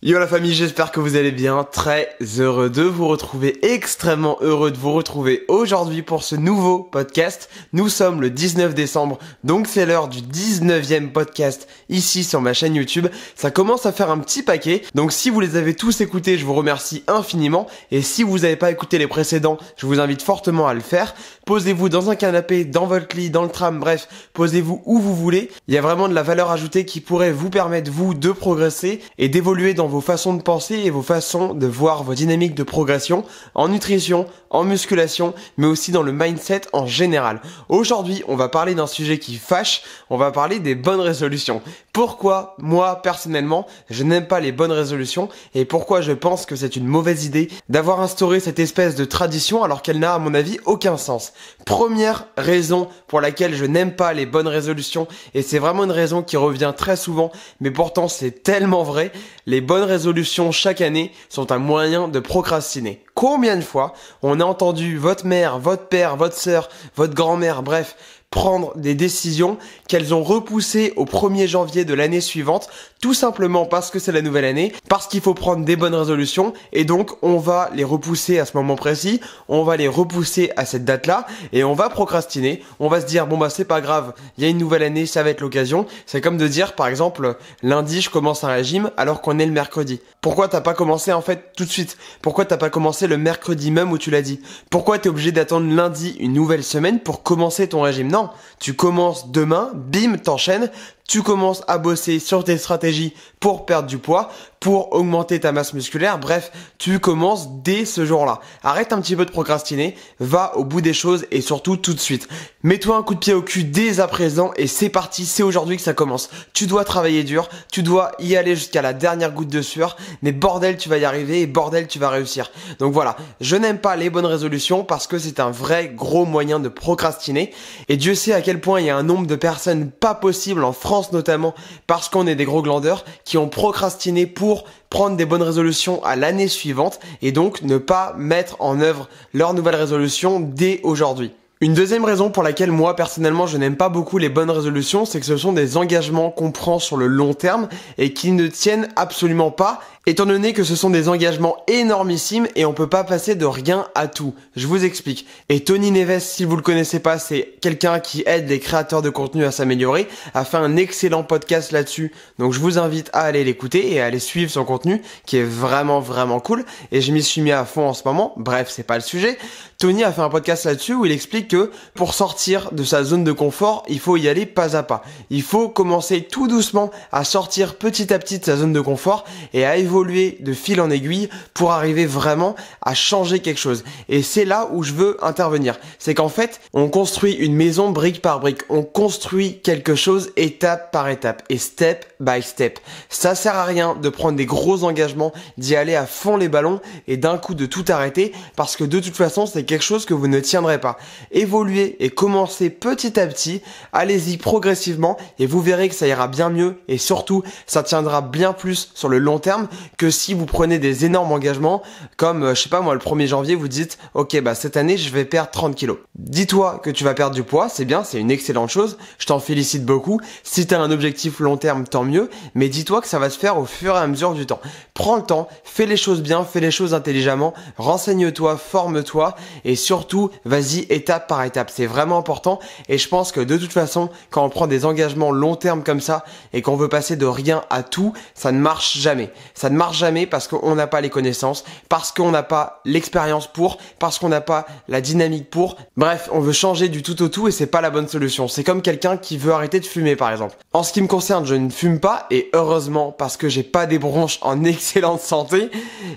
Yo la famille, j'espère que vous allez bien, très heureux de vous retrouver, extrêmement heureux de vous retrouver aujourd'hui pour ce nouveau podcast. Nous sommes le 19 décembre, donc c'est l'heure du 19e podcast ici sur ma chaîne YouTube. Ça commence à faire un petit paquet, donc si vous les avez tous écoutés, je vous remercie infiniment. Et si vous n'avez pas écouté les précédents, je vous invite fortement à le faire. Posez-vous dans un canapé, dans votre lit, dans le tram, bref, posez-vous où vous voulez. Il y a vraiment de la valeur ajoutée qui pourrait vous permettre, vous, de progresser et d'évoluer dans vos façons de penser et vos façons de voir vos dynamiques de progression en nutrition, en musculation, mais aussi dans le mindset en général. Aujourd'hui, on va parler d'un sujet qui fâche, on va parler des bonnes résolutions. Pourquoi, moi, personnellement, je n'aime pas les bonnes résolutions et pourquoi je pense que c'est une mauvaise idée d'avoir instauré cette espèce de tradition alors qu'elle n'a, à mon avis, aucun sens. Première raison pour laquelle je n'aime pas les bonnes résolutions, et c'est vraiment une raison qui revient très souvent, mais pourtant c'est tellement vrai, les bonnes résolutions chaque année sont un moyen de procrastiner. Combien de fois on a entendu votre mère, votre père, votre sœur, votre grand-mère, bref, prendre des décisions qu'elles ont repoussées au 1er janvier de l'année suivante, tout simplement parce que c'est la nouvelle année, parce qu'il faut prendre des bonnes résolutions, et donc on va les repousser à ce moment précis, on va les repousser à cette date-là, et on va procrastiner, on va se dire bon bah c'est pas grave, il y a une nouvelle année, ça va être l'occasion. C'est comme de dire par exemple lundi je commence un régime alors qu'on est le mercredi. Pourquoi t'as pas commencé en fait tout de suite? Pourquoi t'as pas commencé le mercredi même où tu l'as dit? Pourquoi t'es obligé d'attendre lundi une nouvelle semaine pour commencer ton régime? Non, tu commences demain, bim, t'enchaînes, tu commences à bosser sur tes stratégies pour perdre du poids, pour augmenter ta masse musculaire, bref, tu commences dès ce jour-là. Arrête un petit peu de procrastiner, va au bout des choses et surtout tout de suite. Mets-toi un coup de pied au cul dès à présent et c'est parti, c'est aujourd'hui que ça commence. Tu dois travailler dur, tu dois y aller jusqu'à la dernière goutte de sueur, mais bordel, tu vas y arriver et bordel, tu vas réussir. Donc voilà, je n'aime pas les bonnes résolutions parce que c'est un vrai gros moyen de procrastiner et Dieu sait à quel point il y a un nombre de personnes pas possible en France notamment parce qu'on est des gros glandeurs qui ont procrastiné pour prendre des bonnes résolutions à l'année suivante et donc ne pas mettre en œuvre leurs nouvelles résolutions dès aujourd'hui. Une deuxième raison pour laquelle moi personnellement je n'aime pas beaucoup les bonnes résolutions, c'est que ce sont des engagements qu'on prend sur le long terme et qui ne tiennent absolument pas, étant donné que ce sont des engagements énormissimes et on peut pas passer de rien à tout. Je vous explique. Et Tony Neves, si vous le connaissez pas, c'est quelqu'un qui aide les créateurs de contenu à s'améliorer, a fait un excellent podcast là-dessus. Donc je vous invite à aller l'écouter et à aller suivre son contenu qui est vraiment cool et je m'y suis mis à fond en ce moment. Bref, c'est pas le sujet. Tony a fait un podcast là-dessus où il explique que pour sortir de sa zone de confort, il faut y aller pas à pas. Il faut commencer tout doucement à sortir petit à petit de sa zone de confort et à évoluer de fil en aiguille pour arriver vraiment à changer quelque chose. Et c'est là où je veux intervenir. C'est qu'en fait, on construit une maison brique par brique. On construit quelque chose étape par étape et step by step. Ça sert à rien de prendre des gros engagements, d'y aller à fond les ballons et d'un coup de tout arrêter parce que de toute façon, c'est quelque chose que vous ne tiendrez pas. Évoluez et commencez petit à petit, allez-y progressivement et vous verrez que ça ira bien mieux et surtout, ça tiendra bien plus sur le long terme que si vous prenez des énormes engagements comme, je sais pas moi, le 1er janvier, vous dites ok, bah cette année, je vais perdre 30 kilos. Dis-toi que tu vas perdre du poids, c'est bien, c'est une excellente chose, je t'en félicite beaucoup. Si tu as un objectif long terme, tant mieux, mais dis-toi que ça va se faire au fur et à mesure du temps. Prends le temps, fais les choses bien, fais les choses intelligemment, renseigne-toi, forme-toi et surtout, vas-y étape par étape. C'est vraiment important et je pense que de toute façon, quand on prend des engagements long terme comme ça et qu'on veut passer de rien à tout, ça ne marche jamais. Ça ne marche jamais parce qu'on n'a pas les connaissances, parce qu'on n'a pas l'expérience pour, parce qu'on n'a pas la dynamique pour. Bref, on veut changer du tout au tout et c'est pas la bonne solution. C'est comme quelqu'un qui veut arrêter de fumer par exemple. En ce qui me concerne, je ne fume pas et heureusement parce que j'ai pas des bronches en excellente santé,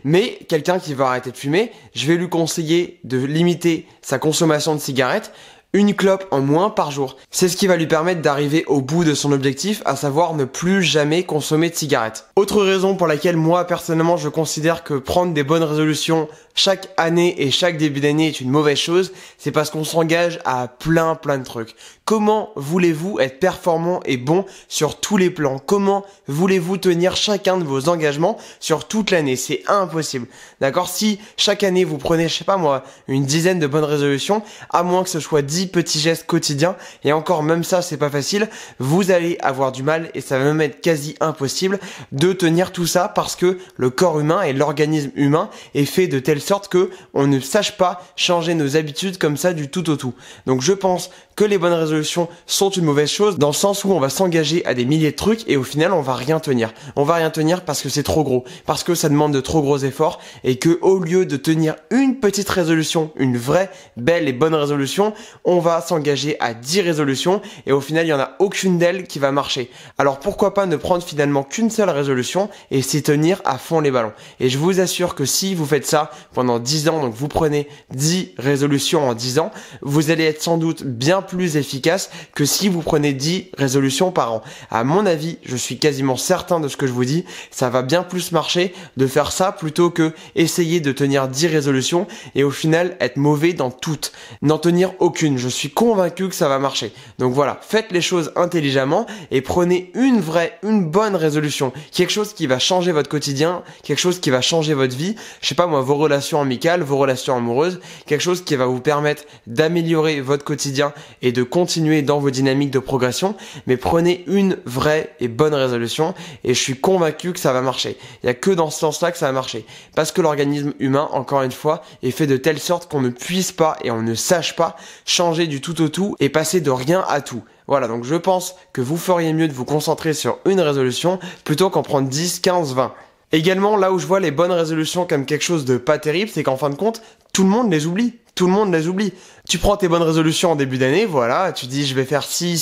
mais quelqu'un qui veut arrêter de fumer, je vais lui conseiller de limiter sa consommation de cigarettes, une clope en moins par jour. C'est ce qui va lui permettre d'arriver au bout de son objectif, à savoir ne plus jamais consommer de cigarettes. Autre raison pour laquelle moi personnellement je considère que prendre des bonnes résolutions chaque année et chaque début d'année est une mauvaise chose, c'est parce qu'on s'engage à plein de trucs. Comment voulez-vous être performant et bon sur tous les plans? Comment voulez-vous tenir chacun de vos engagements sur toute l'année? C'est impossible. D'accord? Si chaque année vous prenez, je sais pas moi, une dizaine de bonnes résolutions, à moins que ce soit 10 10 petits gestes quotidiens, et encore même ça c'est pas facile, vous allez avoir du mal et ça va même être quasi impossible de tenir tout ça parce que le corps humain et l'organisme humain est fait de telle sorte que on ne sache pas changer nos habitudes comme ça du tout au tout. Donc je pense que les bonnes résolutions sont une mauvaise chose dans le sens où on va s'engager à des milliers de trucs et au final on va rien tenir. On va rien tenir parce que c'est trop gros, parce que ça demande de trop gros efforts et que au lieu de tenir une petite résolution, une vraie, belle et bonne résolution, on va s'engager à 10 résolutions et au final il y en a aucune d'elles qui va marcher. Alors pourquoi pas ne prendre finalement qu'une seule résolution et s'y tenir à fond les ballons. Et je vous assure que si vous faites ça pendant 10 ans, donc vous prenez 10 résolutions en 10 ans, vous allez être sans doute bien plus efficace que si vous prenez 10 résolutions par an. À mon avis, je suis quasiment certain de ce que je vous dis, ça va bien plus marcher de faire ça plutôt que essayer de tenir 10 résolutions et au final être mauvais dans toutes, n'en tenir aucune. Je suis convaincu que ça va marcher. Donc voilà, faites les choses intelligemment et prenez une bonne résolution, quelque chose qui va changer votre quotidien, quelque chose qui va changer votre vie, je sais pas moi, vos relations amicales, vos relations amoureuses, quelque chose qui va vous permettre d'améliorer votre quotidien et de continuer dans vos dynamiques de progression, mais prenez une vraie et bonne résolution et je suis convaincu que ça va marcher. Il y a que dans ce sens-là que ça va marcher. Parce que l'organisme humain, encore une fois, est fait de telle sorte qu'on ne puisse pas et on ne sache pas changer du tout au tout et passer de rien à tout. Voilà, donc je pense que vous feriez mieux de vous concentrer sur une résolution plutôt qu'en prendre 10, 15, 20. Également, là où je vois les bonnes résolutions comme quelque chose de pas terrible, c'est qu'en fin de compte, tout le monde les oublie. Tout le monde les oublie. Tu prends tes bonnes résolutions en début d'année, voilà, tu dis je vais faire ci,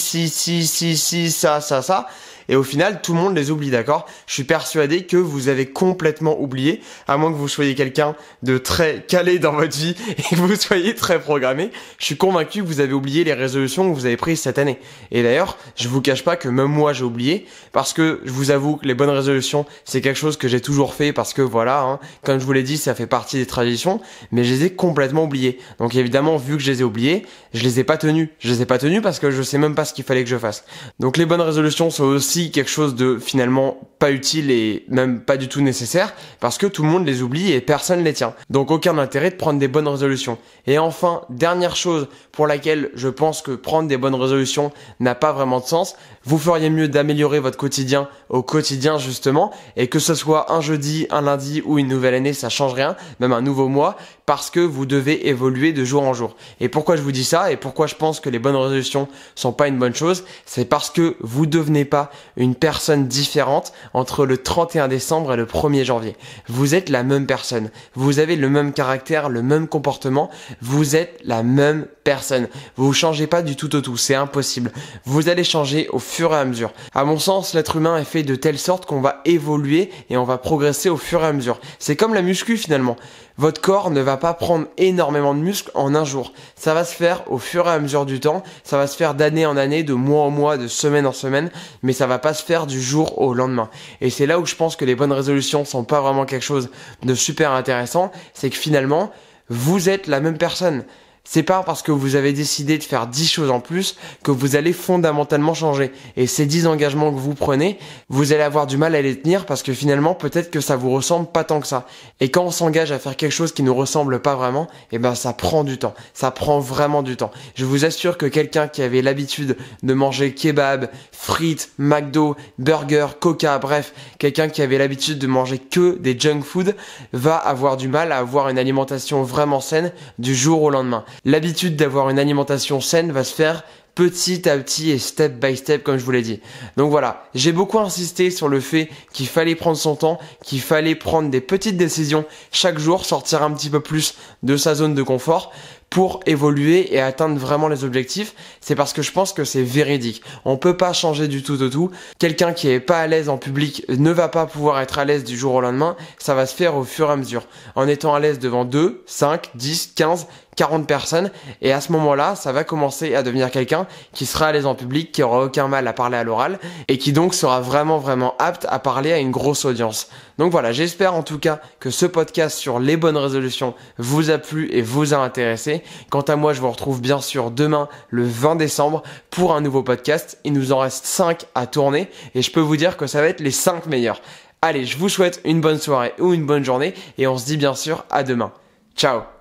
ça. Et au final, tout le monde les oublie, d'accord? Je suis persuadé que vous avez complètement oublié, à moins que vous soyez quelqu'un de très calé dans votre vie et que vous soyez très programmé. Je suis convaincu que vous avez oublié les résolutions que vous avez prises cette année. Et d'ailleurs, je vous cache pas que même moi j'ai oublié, parce que je vous avoue que les bonnes résolutions, c'est quelque chose que j'ai toujours fait parce que voilà, comme je vous l'ai dit, ça fait partie des traditions, mais je les ai complètement oubliées. Donc évidemment, vu que je les ai oubliées, je les ai pas tenues. Je les ai pas tenues parce que je sais même pas ce qu'il fallait que je fasse. Donc les bonnes résolutions sont aussi quelque chose de finalement pas utile et même pas du tout nécessaire parce que tout le monde les oublie et personne les tient. Donc aucun intérêt de prendre des bonnes résolutions. Et enfin, dernière chose pour laquelle je pense que prendre des bonnes résolutions n'a pas vraiment de sens, vous feriez mieux d'améliorer votre quotidien au quotidien justement et que ce soit un jeudi, un lundi ou une nouvelle année, ça change rien, même un nouveau mois, parce que vous devez évoluer de jour en jour. Et pourquoi je vous dis ça et pourquoi je pense que les bonnes résolutions sont pas une bonne chose, c'est parce que vous devenez pas une personne différente entre le 31 décembre et le 1er janvier. Vous êtes la même personne. Vous avez le même caractère, le même comportement. Vous êtes la même personne. Vous changez pas du tout au tout. C'est impossible. Vous allez changer au fur et à mesure. À mon sens, l'être humain est fait de telle sorte qu'on va évoluer et on va progresser au fur et à mesure. C'est comme la muscu finalement. Votre corps ne va pas prendre énormément de muscles en un jour. Ça va se faire au fur et à mesure du temps. Ça va se faire d'année en année, de mois en mois, de semaine en semaine. Mais ça va pas se faire du jour au lendemain. Et c'est là où je pense que les bonnes résolutions sont pas vraiment quelque chose de super intéressant. C'est que finalement, vous êtes la même personne. C'est pas parce que vous avez décidé de faire 10 choses en plus que vous allez fondamentalement changer. Et ces 10 engagements que vous prenez, vous allez avoir du mal à les tenir parce que finalement, peut-être que ça vous ressemble pas tant que ça. Et quand on s'engage à faire quelque chose qui nous ressemble pas vraiment, eh ben, ça prend du temps. Ça prend vraiment du temps. Je vous assure que quelqu'un qui avait l'habitude de manger kebab, frites, McDo, burger, coca, bref, quelqu'un qui avait l'habitude de manger que des junk food va avoir du mal à avoir une alimentation vraiment saine du jour au lendemain. L'habitude d'avoir une alimentation saine va se faire petit à petit et step by step comme je vous l'ai dit. Donc voilà, j'ai beaucoup insisté sur le fait qu'il fallait prendre son temps, qu'il fallait prendre des petites décisions chaque jour, sortir un petit peu plus de sa zone de confort pour évoluer et atteindre vraiment les objectifs. C'est parce que je pense que c'est véridique. On peut pas changer du tout au tout. Quelqu'un qui est pas à l'aise en public ne va pas pouvoir être à l'aise du jour au lendemain. Ça va se faire au fur et à mesure. En étant à l'aise devant 2, 5, 10, 15, 40 personnes. Et à ce moment-là, ça va commencer à devenir quelqu'un qui sera à l'aise en public, qui aura aucun mal à parler à l'oral et qui donc sera vraiment apte à parler à une grosse audience. Donc voilà, j'espère en tout cas que ce podcast sur les bonnes résolutions vous a plu et vous a intéressé. Quant à moi, je vous retrouve bien sûr demain, le 20 décembre, pour un nouveau podcast. Il nous en reste 5 à tourner et je peux vous dire que ça va être les 5 meilleurs. Allez, je vous souhaite une bonne soirée ou une bonne journée et on se dit bien sûr à demain. Ciao!